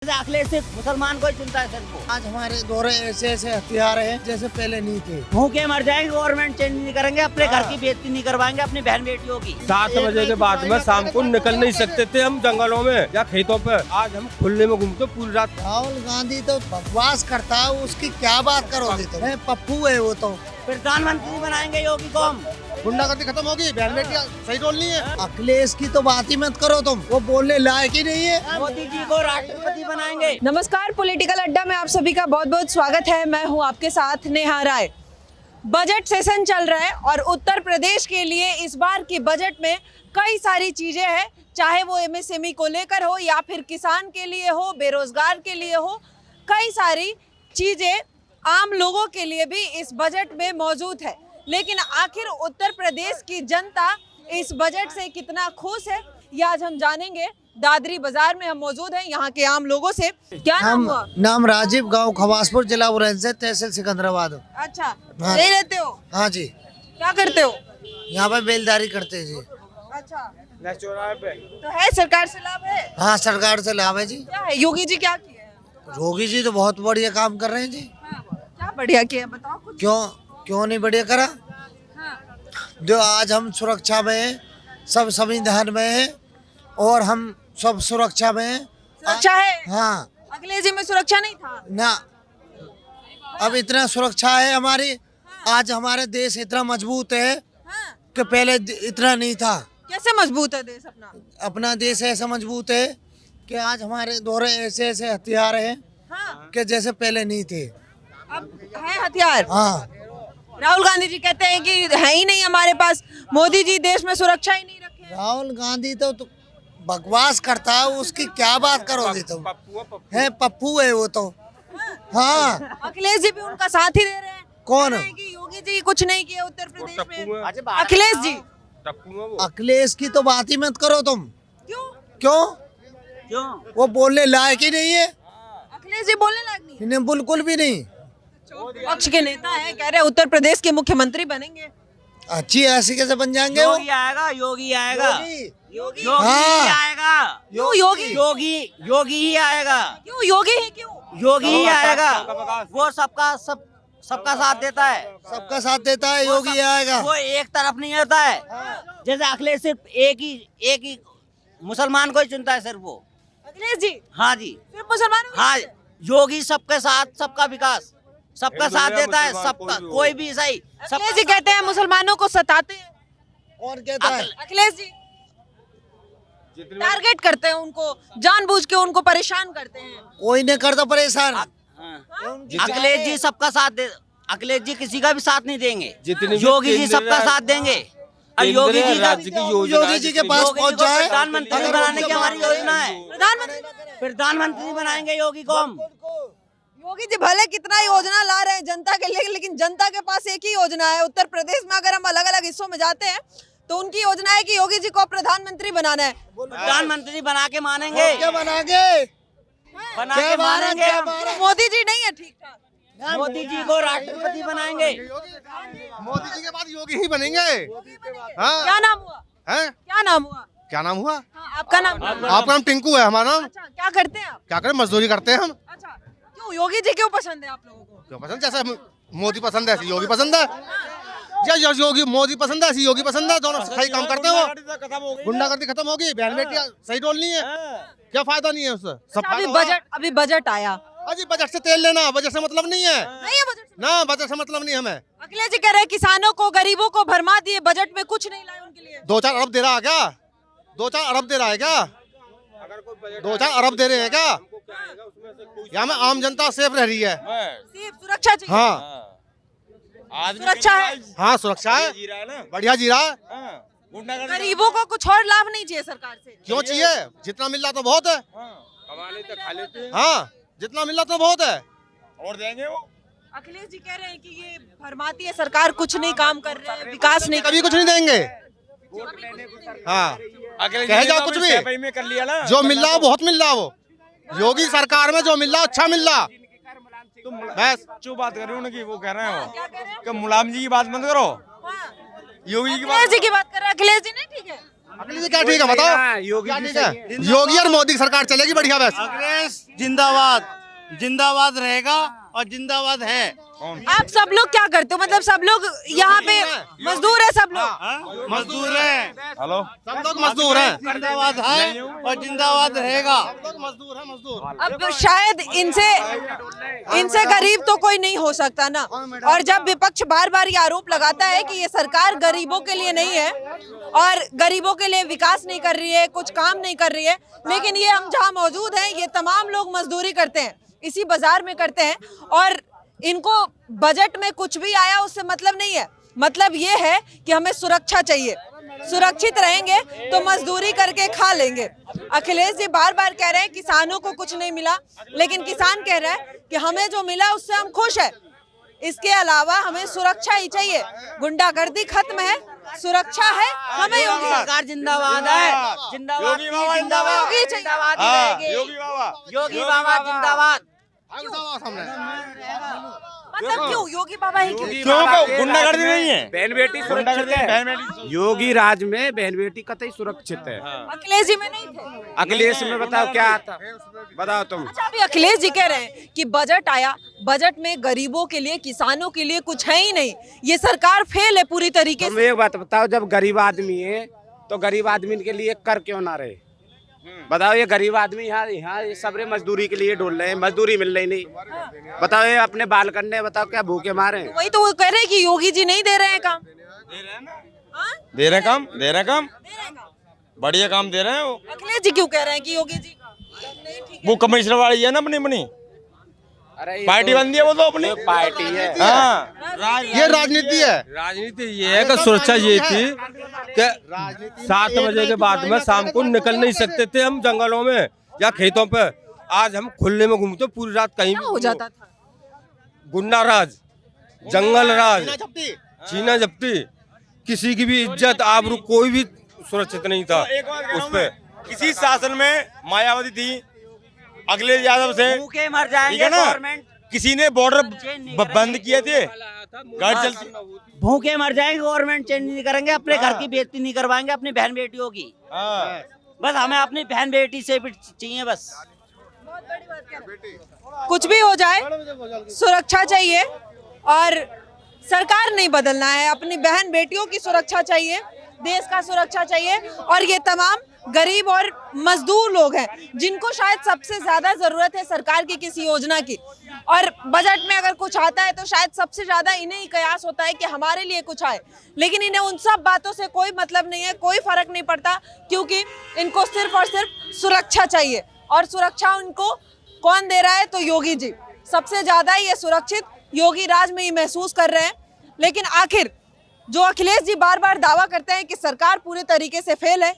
अखिलेश सिर्फ मुसलमान को ही चुनता है सर को। आज हमारे दौरे ऐसे ऐसे हथियार हैं जैसे पहले नहीं थे। भूखे मर जाएंगे, गवर्नमेंट चेंज नहीं करेंगे, अपने घर की बेइज्जती नहीं करवाएंगे अपनी बहन बेटियों की। 7 बजे के बाद में शाम को निकल नहीं सकते थे हम जंगलों में या खेतों पे। आज हम खुले में घूमते पूरी रात। राहुल गांधी तो बकवास करता है, उसकी क्या बात करोगे तुम? पप्पू है वो तो। प्रधानमंत्री बनाएंगे योगी को हम। गुंडागर्दी खत्म होगी, बहन बेटियां सही रोल नहीं है। अखिलेश की तो बात ही मत करो तुम, वो बोलने लायक ही नहीं है। मोदी जी को राष्ट्रपति बनाएंगे। नमस्कार, पॉलिटिकल अड्डा में आप सभी का बहुत बहुत स्वागत है। मैं हूं आपके साथ नेहा राय। बजट सेशन चल रहा है और उत्तर प्रदेश के लिए इस बार की बजट में कई सारी चीजें हैं, चाहे वो एमएसएमई को लेकर हो या फिर किसान के लिए हो, बेरोजगार के लिए हो। कई सारी चीजें आम लोगों के लिए भी इस बजट में मौजूद है। लेकिन आखिर उत्तर प्रदेश की जनता इस बजट से कितना खुश है, ये आज हम जानेंगे। दादरी बाजार में हम मौजूद हैं यहाँ के आम लोगों से। क्या नाम हुआ? नाम राजीव, गांव खवासपुर, जिला उज्जैन, तहसील सिकंदराबाद। अच्छा, हाँ। यही रहते हो? हाँ जी। क्या करते हो? यहाँ पे बेलदारी करते हैं जी। अच्छा, पे तो है सरकार से लाभ है? हाँ, सरकार से लाभ है जी। क्या है, योगी जी क्या किए हैं? योगी जी तो बहुत बढ़िया काम कर रहे हैं जी। हाँ, क्या बढ़िया किया है, बताओ कुछ। क्यों नहीं बढ़िया करा? हाँ, जो आज हम सुरक्षा में हैं, सब संविधान में है और हम सब सुरक्षा में हैं। सुरक्षा है? हाँ अखिलेश जी में सुरक्षा नहीं था ना, अब इतना सुरक्षा है हमारी। आज हमारे देश इतना मजबूत है हाँ। कि पहले इतना नहीं था। कैसे मजबूत है देश अपना? अपना देश ऐसा मजबूत है कि आज हमारे दौरे ऐसे ऐसे हथियार हैं हाँ, कि जैसे पहले नहीं थे। अब है हथियार। हाँ, राहुल गांधी जी कहते हैं कि है ही नहीं हमारे पास, मोदी जी देश में सुरक्षा ही नहीं रखे। राहुल गांधी तो बकवास करता है, उसकी क्या बात करोगे तुम? है पप्पू है वो तो। हाँ, अखिलेश जी भी उनका साथ ही दे रहे हैं। कौन? कह रहे हैं कि योगी जी कुछ नहीं किए उत्तर प्रदेश में। टप्पू अखिलेश जी अखिलेश की तो बात ही मत करो तुम। क्यों? क्यों? क्यों? वो बोलने लायक ही नहीं है। अखिलेश जी बोलने लायक नहीं है? इन्हें बिल्कुल भी नहीं। पक्ष के नेता है, कह रहे उत्तर प्रदेश के मुख्यमंत्री बनेंगे। अच्छी ऐसी कैसे बन जाएंगे वो? योगी आएगा, योगी आएगा, योगी हाँ। ही आएगा। क्यों योगी? योगी ही आएगा। क्यों योगी ही क्यों? योगी ही आएगा। वो सबका साथ देता है। सबका साथ देता है, योगी आएगा। वो एक तरफ नहीं होता है। जैसे अखिलेश सिर्फ एक ही मुसलमान को ही चुनता है सिर्फ वो। अखिलेश जी हाँ जी, सिर्फ मुसलमानों को? हाँ। योगी सबके साथ, सबका विकास, सबका साथ देता है, सबका कोई भी सही। अखिलेश जी कहते हैं मुसलमानों को सताते हैं। कौन कहता है? अखिलेश जी टारगेट करते हैं उनको, जानबूझ के उनको परेशान करते हैं। कोई नहीं करता परेशान। अखिलेश जी सबका साथ दे। अखिलेश जी किसी का भी साथ नहीं देंगे। जितने भी योगी जी केंद्र सबका साथ देंगे। और योगी जी राज्य की योजना, योगी जी के पास पहुंच जाए। प्रधानमंत्री बनाने की हमारी योजना है। प्रधानमंत्री बनाएंगे योगी को हम। योगी जी भले कितना योजना ला रहे हैं जनता के लिए, लेकिन जनता के पास एक ही योजना है। उत्तर प्रदेश में अगर हम अलग अलग हिस्सों में जाते हैं तो उनकी योजना है कि योगी जी को प्रधानमंत्री बनाना है। प्रधानमंत्री बना के मानेंगे, क्या बनाएंगे? बना के मानेंगे हम। तो मोदी जी नहीं है ठीक ठाक? मोदी जी को राष्ट्रपति बनाएंगे। मोदी जी के बाद योगी ही बनेंगे। हाँ। क्या नाम हुआ? हैं? क्या नाम हुआ? क्या नाम हुआ? हाँ, आपका नाम? आपका नाम टिंकू है, हमारा नाम। अच्छा, क्या करते हैं आप? क्या करें, मजदूरी करते हैं हम। अच्छा, क्यों योगी जी क्यों पसंद है आप लोगों को? क्यों पसंद? जैसा मोदी पसंद है ऐसी योगी पसंद है। जैसे योगी मोदी पसंद है ऐसी योगी पसंद है। दोनों सही काम करते हो। गुंडागर्दी खत्म होगी, बहन बेटियां सही रोल नहीं है। क्या फायदा नहीं है उससे? सब अभी बजट आया। अजी बजट से तेल लेना, बजट से मतलब नहीं है नहीं है बजट से? ना, बजट से मतलब नहीं हमें। अखिलेश जी कह रहे हैं किसानों को, गरीबों को भरमा दिए, बजट में कुछ नहीं लाए उनके लिए। 2-4 अरब दे रहा है क्या? 2-4 अरब दे रहा है क्या? 2-4 अरब दे रहे हैं क्या? यहाँ में आम जनता सेफ रह रही है। सिर्फ सुरक्षा चाहिए। हाँ, सुरक्षा है, हाँ सुरक्षा है, बढ़िया जी रहा है। गरीबों को कुछ और लाभ नहीं चाहिए सरकार से? क्यों चाहिए? जितना मिल रहा तो बहुत है। हाँ, जितना मिल रहा तो बहुत है। और देंगे वो। अखिलेश जी कह रहे हैं कि ये भरमाती है सरकार, कुछ नहीं काम कर रहे हैं, विकास नहीं कभी कुछ नहीं देंगे। हाँ, कहे जाओ कुछ भी में कर लिया ना। जो मिल रहा बहुत मिल रहा। वो योगी सरकार में जो मिल रहा अच्छा मिल रहा। तुम बस जो बात कर रहे हो उनकी, वो कह रहे हो कि मुलायम जी की बात मत करो, योगी जी की अखिलेश बात। जी की बात कर रहे हैं। अखिलेश जी नहीं ठीक है? अखिलेश जी क्या ठीक है बताओ, योगी क्या जी ठीक है? योगी और मोदी की सरकार चलेगी बढ़िया बस। कांग्रेस जिंदाबाद, जिंदाबाद रहेगा और जिंदाबाद है। आप सब लोग क्या करते हो? मतलब सब लोग यहाँ पे मजदूर है, सब लोग मजदूर है, सब लोग मजदूर हैं, जिंदाबाद है और जिंदाबाद रहेगा। मजदूर है मजदूर। अब शायद इनसे गरीब तो कोई नहीं हो सकता ना। और जब विपक्ष बार बार ये आरोप लगाता है कि ये सरकार गरीबों के लिए नहीं है और गरीबों के लिए विकास नहीं कर रही है, कुछ काम नहीं कर रही है, लेकिन ये हम जहाँ मौजूद हैं ये तमाम लोग मजदूरी करते हैं, इसी बाजार में करते हैं और इनको बजट में कुछ भी आया उससे मतलब नहीं है। मतलब ये है कि हमें सुरक्षा चाहिए, सुरक्षित रहेंगे तो मजदूरी करके खा लेंगे। अखिलेश जी बार बार कह रहे हैं किसानों को कुछ नहीं मिला, लेकिन किसान कह रहा है कि हमें जो मिला उससे हम खुश है। इसके अलावा हमें सुरक्षा ही चाहिए, गुंडागर्दी खत्म है, सुरक्षा है, हमें योगी सरकार जिंदाबाद है, जिंदाबाद योगी बाबा जिंदाबाद, योगी चाहिए। जिंदाबाद ही रहेगी। योगी बाबा जिंदाबाद। मतलब क्यों योगी बाबा ही क्यों? क्यों गुंडागर्दी नहीं है, बहन बेटी सुरक्षित है। योगी राज में बहन बेटी कतई सुरक्षित है। अखिलेश जी में नहीं थे। अखिलेश में बताओ क्या आता, बताओ तुम। अच्छा अभी अखिलेश जी कह रहे हैं कि बजट आया, बजट में गरीबों के लिए, किसानों के लिए कुछ है ही नहीं, ये सरकार फेल है पूरी तरीके तुम से। एक बात बताओ, जब गरीब आदमी है तो गरीब आदमी के लिए कर क्यों ना रहे? बताओ, ये गरीब आदमी यहाँ सबरे मजदूरी के लिए डोल रहे हैं, मजदूरी मिल रही नहीं। बताओ ये अपने बाल करने, बताओ क्या भूखे मारे? वही तो वो कह रहे हैं कि योगी जी नहीं दे रहे हैं काम। हाँ? दे रहे काम, दे रहे काम, दे रहे हैं काम। बढ़िया काम दे रहे हैं वो। अखिलेश जी क्यों कह रहे हैं कि योगी जी नहीं ठीक है? वो कमिश्नर वाली है ना अपनी अपनी अरे पार्टी बंदी है वो तो अपनी पार्टी है। हाँ, ये राजनीति है। राजनीति ये है कि सुरक्षा ये थी कि 7 बजे के बाद में शाम को निकल नहीं सकते थे हम जंगलों में या खेतों पे। आज हम खुले में घूमते पूरी रात कहीं क्या भी हो जाता था? गुंडा राज, जंगल राज, छीना झपटी, किसी की भी इज्जत आबरू कोई भी सुरक्षित नहीं था उस पे। किसी शासन में मायावती थी, अखिलेश यादव से भूखे मर ठीक जाएंगे है ना, गवर्नमेंट, किसी ने बॉर्डर बंद किए थे, गाड़ी चलती। भूखे मर जाएंगे, गवर्नमेंट चेंज नहीं करेंगे, अपने घर की बेइज्जती नहीं करवाएंगे अपनी बहन बेटियों की। हाँ, बस हमें अपनी बहन बेटी से भी चाहिए बस। कुछ भी हो जाए सुरक्षा चाहिए और सरकार नहीं बदलना है, अपनी बहन बेटियों की सुरक्षा चाहिए, देश का सुरक्षा चाहिए। और ये तमाम गरीब और मजदूर लोग हैं जिनको शायद सबसे ज्यादा जरूरत है सरकार की किसी योजना की। और बजट में अगर कुछ आता है तो शायद सबसे ज्यादा इन्हें ही कयास होता है कि हमारे लिए कुछ आए, लेकिन इन्हें उन सब बातों से कोई मतलब नहीं है, कोई फर्क नहीं पड़ता, क्योंकि इनको सिर्फ और सिर्फ सुरक्षा चाहिए। और सुरक्षा उनको कौन दे रहा है? तो योगी जी सबसे ज्यादा ये सुरक्षित योगी राज में ही महसूस कर रहे हैं। लेकिन आखिर जो अखिलेश जी बार बार दावा करते हैं कि सरकार पूरे तरीके से फेल है,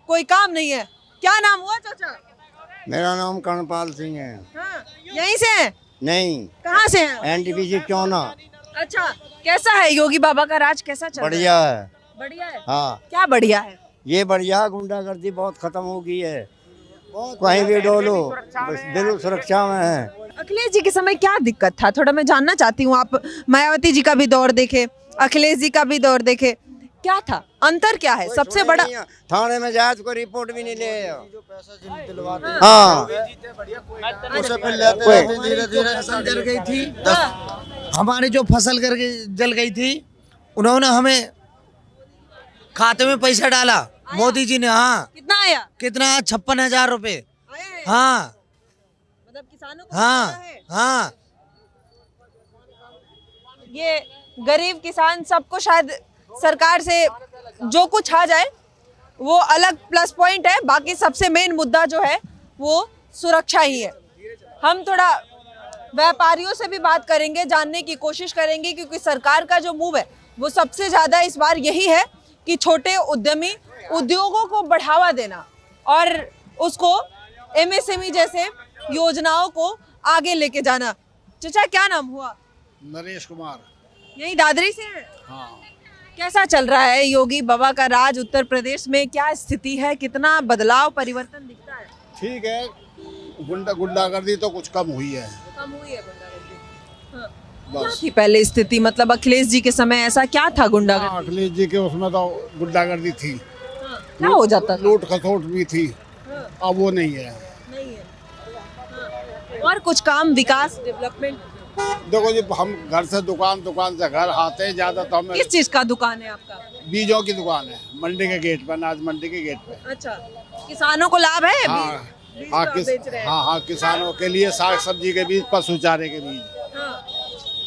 कोई काम नहीं है। क्या नाम हुआ चाचा? मेरा नाम कर्णपाल सिंह है। हाँ, यहीं से हैं? नहीं, कहाँ से हैं? एनटीपीसी चौना। अच्छा, कैसा है योगी बाबा का राज, कैसा चल रहा है? बढ़िया है। बढ़िया है। हाँ, क्या बढ़िया है? ये बढ़िया, गुंडागर्दी बहुत खत्म हो गई है, कहीं भी डोलो बस बिल्कुल सुरक्षा में है। अखिलेश जी के समय क्या दिक्कत था, थोड़ा मैं जानना चाहती हूँ। आप मायावती जी का भी दौर देखे, अखिलेश जी का भी दौर देखे, क्या था, अंतर क्या है सबसे बड़ा? थाने में जाए तो कोई रिपोर्ट भी नहीं ले। हाँ, उसे फिर लेते धीरे धीरे फसल जल गई थी। हमारी जो फसल करके जल गई थी, उन्होंने हमें खाते में पैसा डाला, मोदी जी ने। हाँ, कितना आया? कितना? 56,000 रुपए। आया है? हाँ मतलब किसानों को हाँ मिला है? हाँ। ये गरीब किसान सबको शायद सरकार से जो कुछ आ जाए वो अलग प्लस पॉइंट है, बाकी सबसे मेन मुद्दा जो है वो सुरक्षा ही है। हम थोड़ा व्यापारियों से भी बात करेंगे, जानने की कोशिश करेंगे, क्योंकि सरकार का जो मूव है वो सबसे ज़्यादा इस बार यही है कि छोटे उद्यमी उद्योगों को बढ़ावा देना और उसको एमएसएमई जैसे योजनाओं को आगे लेके जाना। चाचा क्या नाम हुआ? नरेश कुमार। यही दादरी से हैं? हाँ, कैसा चल रहा है योगी बाबा का राज उत्तर प्रदेश में, क्या स्थिति है, कितना बदलाव परिवर्तन दिखता है? ठीक है, गुंडागर्दी तो कुछ कम हुई है। कम हुई है गुंडागर्दी। हाँ। क्या थी पहले स्थिति, मतलब अखिलेश जी के समय ऐसा क्या था गुंडागर्दी? अखिलेश जी के उसमें तो गुंडागर्दी थी। हाँ। क्या हो जाता था? लूट खसोट भी थी, अब वो नहीं है। नहीं है। हाँ। और कुछ काम, विकास, डेवलपमेंट? देखो जी, हम घर से दुकान, दुकान से घर आते हैं, ज्यादा तो हमें किस चीज का दुकान है आपका? बीजों की दुकान है, मंडी के गेट पे, अनाज मंडी के गेट पे। अच्छा, किसानों को लाभ है? हाँ बीज हाँ, तो आप बेच रहे हैं। हाँ, किसानों के लिए साग सब्जी के बीज, पशु चारे के बीज, हाँ।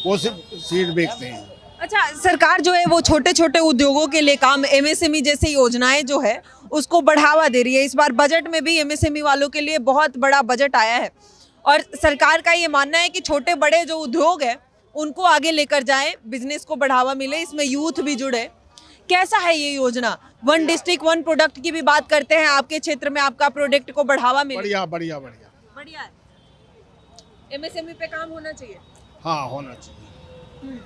वो सिर्फ सीड बेचते हैं। अच्छा, सरकार जो है वो छोटे छोटे उद्योगों के लिए काम, एमएसएमई जैसी योजनाएं जो है उसको बढ़ावा दे रही है। इस बार बजट में भी एमएसएमई वालों के लिए बहुत बड़ा बजट आया है और सरकार का ये मानना है कि छोटे बड़े जो उद्योग है उनको आगे लेकर जाए, बिजनेस को बढ़ावा मिले, इसमें यूथ भी जुड़े। कैसा है ये योजना? 1 डिस्ट्रिक्ट 1 प्रोडक्ट की भी बात करते हैं, आपके क्षेत्र में आपका प्रोडक्ट को बढ़ावा मिले। बढ़िया बढ़िया बढ़िया बढ़िया है। एमएसएमई पे काम होना चाहिए। हाँ, होना चाहिए,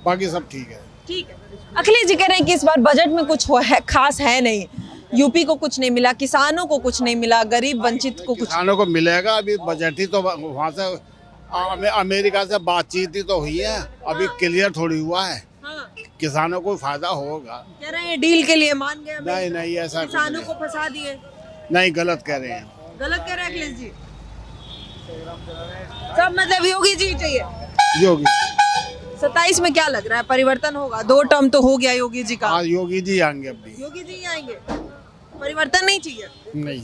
बाकी सब ठीक है। ठीक है। अखिलेश जी कह रहे हैं कि इस बार बजट में कुछ खास है नहीं, यूपी को कुछ नहीं मिला, किसानों को कुछ नहीं मिला, गरीब वंचित को कुछ। किसानों को मिलेगा, अभी बजट ही तो वहाँ से अमेरिका से बातचीत ही तो हुई है, अभी क्लियर थोड़ी हुआ है। हाँ। किसानों को फायदा होगा। कह रहे हैं डील के लिए मान गए अमेरिका। नहीं नहीं, ऐसा कुछ किसानों नहीं। को फंसा दिए। नहीं, गलत कह रहे हैं। गलत कह रहे हैं अखिलेश जी। सब मतलब योगी जी चाहिए। योगी 27 में क्या लग रहा है, परिवर्तन होगा? 2 टर्म तो हो गया योगी जी का। हाँ, योगी जी आएंगे, अब भी योगी जी ही आएंगे, परिवर्तन नहीं चाहिए? नहीं।